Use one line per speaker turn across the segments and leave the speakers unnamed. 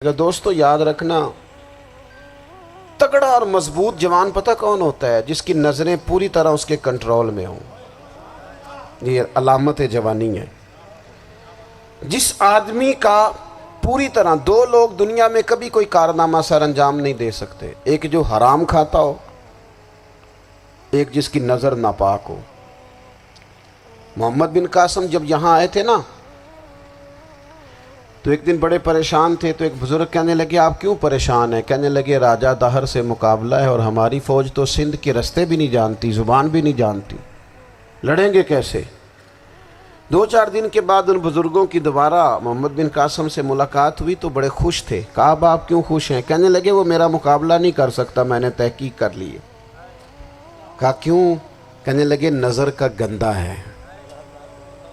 دوستو یاد رکھنا، تگڑا اور مضبوط جوان پتہ کون ہوتا ہے؟ جس کی نظریں پوری طرح اس کے کنٹرول میں ہوں۔ یہ علامت جوانی ہے۔ جس آدمی کا پوری طرح، دو لوگ دنیا میں کبھی کوئی کارنامہ سر انجام نہیں دے سکتے، ایک جو حرام کھاتا ہو، ایک جس کی نظر ناپاک ہو۔ محمد بن قاسم جب یہاں آئے تھے نا، تو ایک دن بڑے پریشان تھے، تو ایک بزرگ کہنے لگے آپ کیوں پریشان ہیں؟ کہنے لگے راجہ دہر سے مقابلہ ہے اور ہماری فوج تو سندھ کے رستے بھی نہیں جانتی، زبان بھی نہیں جانتی، لڑیں گے کیسے؟ 2-4 دن کے بعد ان بزرگوں کی دوبارہ محمد بن قاسم سے ملاقات ہوئی تو بڑے خوش تھے۔ کہا اب آپ کیوں خوش ہیں؟ کہنے لگے وہ میرا مقابلہ نہیں کر سکتا، میں نے تحقیق کر لی ہے۔ کہا کیوں؟ کہنے لگے نظر کا گندہ ہے،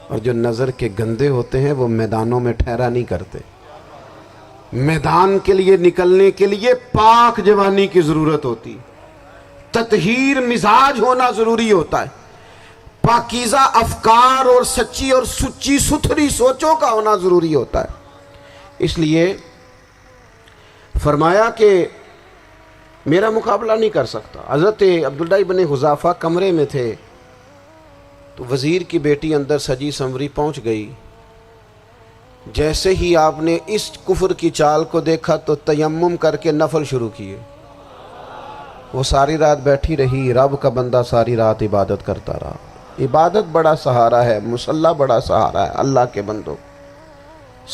اور جو نظر کے گندے ہوتے ہیں وہ میدانوں میں ٹھہرا نہیں کرتے۔ میدان کے لیے نکلنے کے لیے پاک جوانی کی ضرورت ہوتی، تطہیر مزاج ہونا ضروری ہوتا ہے، پاکیزہ افکار اور سچی اور سچی ستھری سوچوں کا ہونا ضروری ہوتا ہے۔ اس لیے فرمایا کہ میرا مقابلہ نہیں کر سکتا۔ حضرت عبداللہ ابن حذافہ کمرے میں تھے، تو وزیر کی بیٹی اندر سجی سنوری پہنچ گئی۔ جیسے ہی آپ نے اس کفر کی چال کو دیکھا تو تیمم کر کے نفل شروع کیے۔ وہ ساری رات بیٹھی رہی، رب کا بندہ ساری رات عبادت کرتا رہا۔ عبادت بڑا سہارا ہے، مصلی بڑا سہارا ہے اللہ کے بندوں۔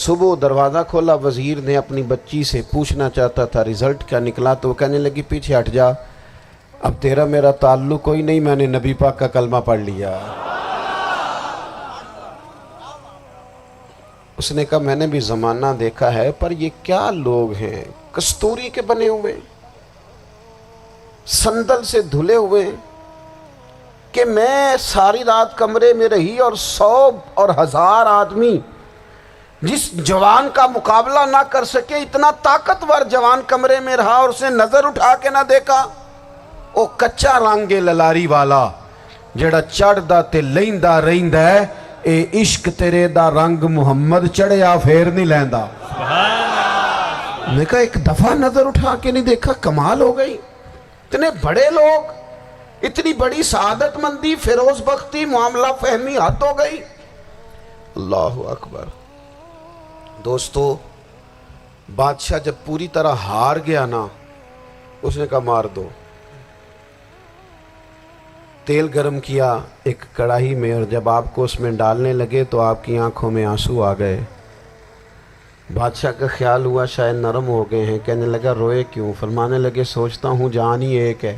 صبح دروازہ کھولا، وزیر نے اپنی بچی سے پوچھنا چاہتا تھا رزلٹ کیا نکلا، تو وہ کہنے لگی پیچھے ہٹ جا، اب تیرا میرا تعلق کوئی نہیں، میں نے نبی پاک کا کلمہ پڑھ لیا۔ اس نے کہا میں نے بھی زمانہ دیکھا ہے، پر یہ کیا لوگ ہیں، کستوری کے بنے ہوئے، سندل سے دھلے ہوئے، کہ میں ساری رات کمرے میں رہی اور 100 اور 1000 آدمی جس جوان کا مقابلہ نہ کر سکے، اتنا طاقتور جوان کمرے میں رہا اور اس نے نظر اٹھا کے نہ دیکھا۔ او کچا رنگ للاری والا جڑا چڑھدا تے لیندا رہندا ہے، اے عشق تیرے دا رنگ محمد چڑھیا پھر نہیں لیندا۔ میں کہا ایک دفعہ نظر اٹھا کے نہیں دیکھا، کمال ہو گئی۔ اتنے بڑے لوگ، اتنی بڑی سعادت مندی، فیروز بختی، معاملہ فہمی حد ہو گئی۔ اللہ اکبر۔ دوستو بادشاہ جب پوری طرح ہار گیا نا، اس نے کہا مار دو۔ تیل گرم کیا ایک کڑاہی میں، اور جب آپ کو اس میں ڈالنے لگے تو آپ کی آنکھوں میں آنسو آ گئے۔ بادشاہ کا خیال ہوا شاید نرم ہو گئے ہیں، کہنے لگا روئے کیوں؟ فرمانے لگے سوچتا ہوں جان ہی ایک ہے،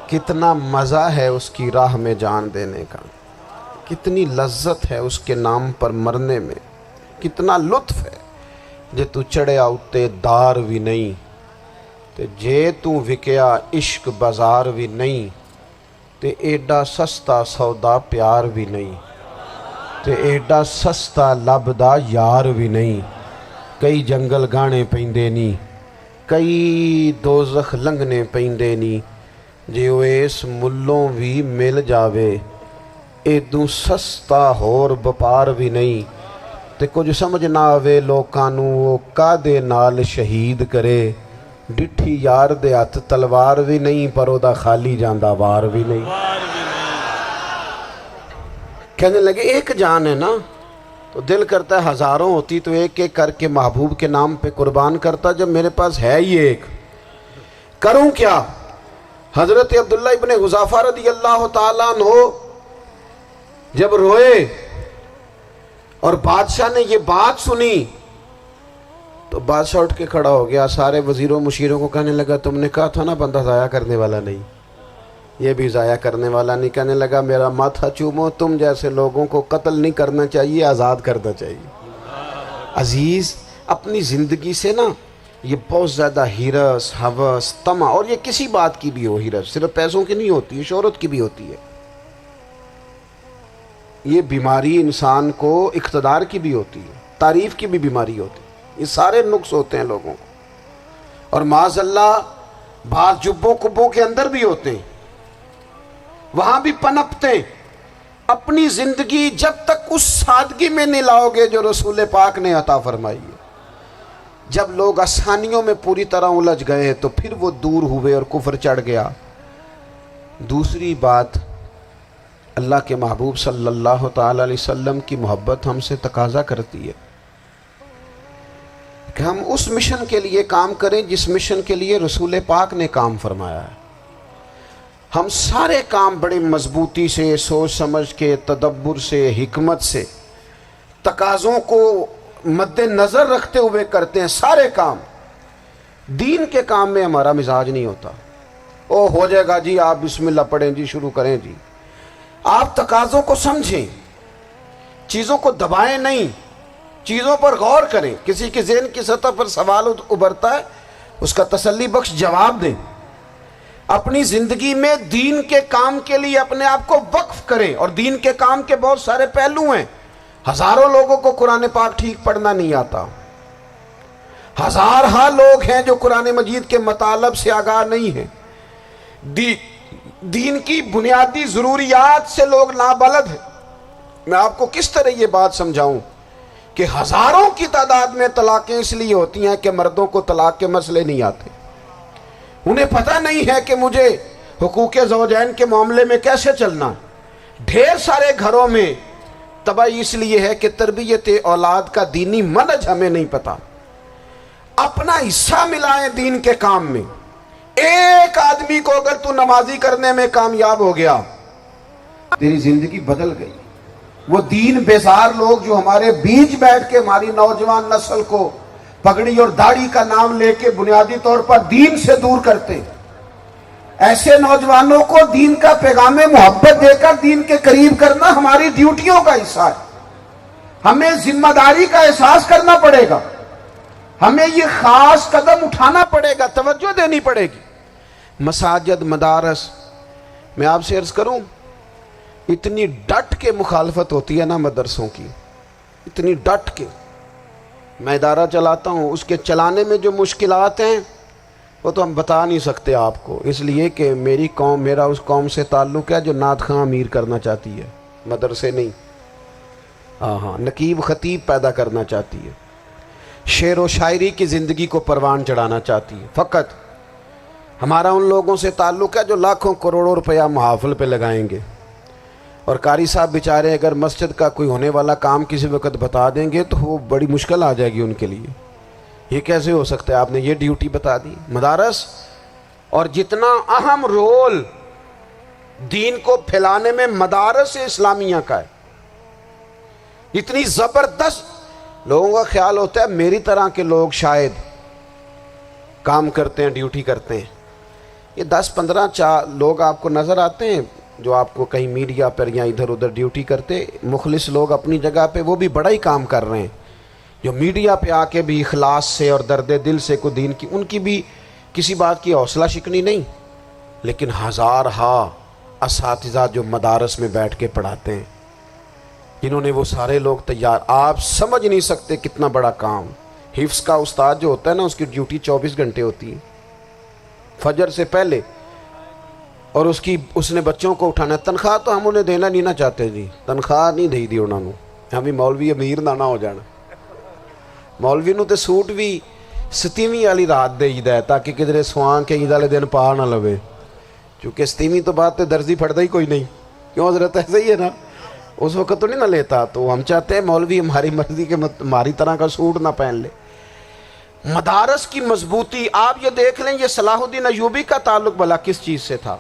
کتنا مزہ ہے اس کی راہ میں جان دینے کا، کتنی لذت ہے اس کے نام پر مرنے میں، کتنا لطف ہے۔ جے تو چڑھیا اتے دار بھی نہیں، تے جے تو وکیا عشق بازار بھی نہیں، تے ایڈا سستا سودا پیار بھی نہیں، تے ایڈا سستا لبدا یار بھی نہیں۔ کئی جنگل گانے پیندے نہیں، کئی دوزخ لنگنے پیندے نہیں، جے وہ اس ملوں بھی مل جاوے، ایدوں سستا ہور بپار بھی نہیں۔ تے کچھ سمجھ نہ آوے لوکاں نوں وہ کادے نال شہید کرے، ڈٹھی یار دے ہاتھ تلوار بھی نہیں، پر او دا خالی جاندہ وار بھی نہیں۔ کہنے لگے ایک جان ہے نا، تو دل کرتا ہے ہزاروں ہوتی تو ایک ایک کر کے محبوب کے نام پہ قربان کرتا، جب میرے پاس ہے ہی ایک، کروں کیا؟ حضرت عبداللہ ابن حذافہ رضی اللہ تعالیٰ عنہ جب روئے اور بادشاہ نے یہ بات سنی، تو بادشاہ اٹھ کے کھڑا ہو گیا، سارے وزیروں مشیروں کو کہنے لگا تم نے کہا تھا نا بندہ ضائع کرنے والا نہیں، یہ بھی ضائع کرنے والا نہیں۔ کہنے لگا میرا ماتھا چومو، تم جیسے لوگوں کو قتل نہیں کرنا چاہیے، آزاد کرنا چاہیے۔ عزیز اپنی زندگی سے نا یہ بہت زیادہ ہرس، ہوس، طمع، اور یہ کسی بات کی بھی ہو، ہرس صرف پیسوں کی نہیں ہوتی ہے، شہرت کی بھی ہوتی ہے، یہ بیماری انسان کو اقتدار کی بھی ہوتی ہے، تعریف کی بھی بیماری ہوتی ہے، یہ سارے نقص ہوتے ہیں لوگوں کو، اور معاذ اللہ بعض جبوں کبوں کے اندر بھی ہوتے ہیں، وہاں بھی پنپتے ہیں۔ اپنی زندگی جب تک اس سادگی میں نہیں لاؤ گے جو رسول پاک نے عطا فرمائی ہے، جب لوگ آسانیوں میں پوری طرح الجھ گئے تو پھر وہ دور ہوئے اور کفر چڑھ گیا۔ دوسری بات، اللہ کے محبوب صلی اللہ تعالی علیہ وسلم کی محبت ہم سے تقاضا کرتی ہے کہ ہم اس مشن کے لیے کام کریں جس مشن کے لیے رسول پاک نے کام فرمایا ہے۔ ہم سارے کام بڑے مضبوطی سے، سوچ سمجھ کے، تدبر سے، حکمت سے، تقاضوں کو مد نظر رکھتے ہوئے کرتے ہیں سارے کام۔ دین کے کام میں ہمارا مزاج نہیں ہوتا، او ہو جائے گا جی، آپ بسم اللہ پڑھیں جی، شروع کریں جی۔ آپ تقاضوں کو سمجھیں، چیزوں کو دبائیں نہیں، چیزوں پر غور کریں۔ کسی کے ذہن کی سطح پر سوال ابھرتا ہے، اس کا تسلی بخش جواب دیں۔ اپنی زندگی میں دین کے کام کے لیے اپنے آپ کو وقف کریں، اور دین کے کام کے بہت سارے پہلو ہیں۔ ہزاروں لوگوں کو قرآن پاک ٹھیک پڑھنا نہیں آتا، ہزارہا لوگ ہیں جو قرآن مجید کے مطالب سے آگاہ نہیں ہیں، دین کی بنیادی ضروریات سے لوگ نابلد ہیں۔ میں آپ کو کس طرح یہ بات سمجھاؤں کہ ہزاروں کی تعداد میں طلاقیں اس لیے ہوتی ہیں کہ مردوں کو طلاق کے مسئلے نہیں آتے، انہیں پتہ نہیں ہے کہ مجھے حقوق زوجین کے معاملے میں کیسے چلنا۔ ڈھیر سارے گھروں میں تباہی اس لیے ہے کہ تربیت اولاد کا دینی منہج ہمیں نہیں پتا۔ اپنا حصہ ملائیں دین کے کام میں۔ ایک آدمی کو اگر تو نمازی کرنے میں کامیاب ہو گیا، تیری زندگی بدل گئی۔ وہ دین بیزار لوگ جو ہمارے بیچ بیٹھ کے ہماری نوجوان نسل کو پگڑی اور داڑھی کا نام لے کے بنیادی طور پر دین سے دور کرتے، ایسے نوجوانوں کو دین کا پیغام محبت دے کر دین کے قریب کرنا ہماری ڈیوٹیوں کا حصہ ہے۔ ہمیں ذمہ داری کا احساس کرنا پڑے گا، ہمیں یہ خاص قدم اٹھانا پڑے گا، توجہ دینی پڑے گی۔ مساجد، مدارس، میں آپ سے عرض کروں، اتنی ڈٹ کے مخالفت ہوتی ہے نا مدرسوں کی، اتنی ڈٹ کے۔ میں ادارہ چلاتا ہوں، اس کے چلانے میں جو مشکلات ہیں وہ تو ہم بتا نہیں سکتے آپ کو، اس لیے کہ میری قوم، میرا اس قوم سے تعلق ہے جو نعت خواں امیر کرنا چاہتی ہے، مدرسے نہیں۔ ہاں، نقیب خطیب پیدا کرنا چاہتی ہے، شعر و شاعری کی زندگی کو پروان چڑھانا چاہتی ہے۔ فقط ہمارا ان لوگوں سے تعلق ہے جو لاکھوں کروڑوں روپیہ محافل پہ لگائیں گے، اور قاری صاحب بیچارے اگر مسجد کا کوئی ہونے والا کام کسی وقت بتا دیں گے تو وہ بڑی مشکل آ جائے گی ان کے لیے۔ یہ کیسے ہو سکتا ہے، آپ نے یہ ڈیوٹی بتا دی۔ مدارس، اور جتنا اہم رول دین کو پھیلانے میں مدارس اسلامیہ کا ہے، اتنی زبردست، لوگوں کا خیال ہوتا ہے میری طرح کے لوگ شاید کام کرتے ہیں، ڈیوٹی کرتے ہیں۔ یہ 10-15 لوگ آپ کو نظر آتے ہیں جو آپ کو کہیں میڈیا پر یا ادھر ادھر ڈیوٹی کرتے، مخلص لوگ اپنی جگہ پہ، وہ بھی بڑا ہی کام کر رہے ہیں، جو میڈیا پہ آ کے بھی اخلاص سے اور درد دل سے کو دین کی، ان کی بھی کسی بات کی حوصلہ شکنی نہیں۔ لیکن ہزارہا اساتذہ جو مدارس میں بیٹھ کے پڑھاتے ہیں، جنہوں نے وہ سارے لوگ تیار، آپ سمجھ نہیں سکتے کتنا بڑا کام۔ حفظ کا استاد جو ہوتا ہے نا، اس کی ڈیوٹی 24 گھنٹے ہوتی ہے، فجر سے پہلے، اور اس نے بچوں کو اٹھانا۔ تنخواہ تو ہم انہیں دینا نہیں نہ چاہتے جی، تنخواہ نہیں دے دی انہوں نے، ہمیں مولوی امیر نہ ہو جانا۔ مولوی نو تے سوٹ بھی 27ویں والی رات دے ہے تاکہ کدھر سوان کے عید والے دن پا نہ لوے، چونکہ 27ویں تو بعد تے درزی پھڑتا ہی کوئی نہیں، کیوں حضرت؟ ایسے ہی ہے نا، اس وقت تو نہیں نہ لیتا۔ تو ہم چاہتے ہیں مولوی ہماری مرضی کے ہماری طرح کا سوٹ نہ پہن لے۔ مدارس کی مضبوطی، آپ یہ دیکھ لیں، یہ صلاح الدین ایوبی کا تعلق بھلا کس چیز سے تھا؟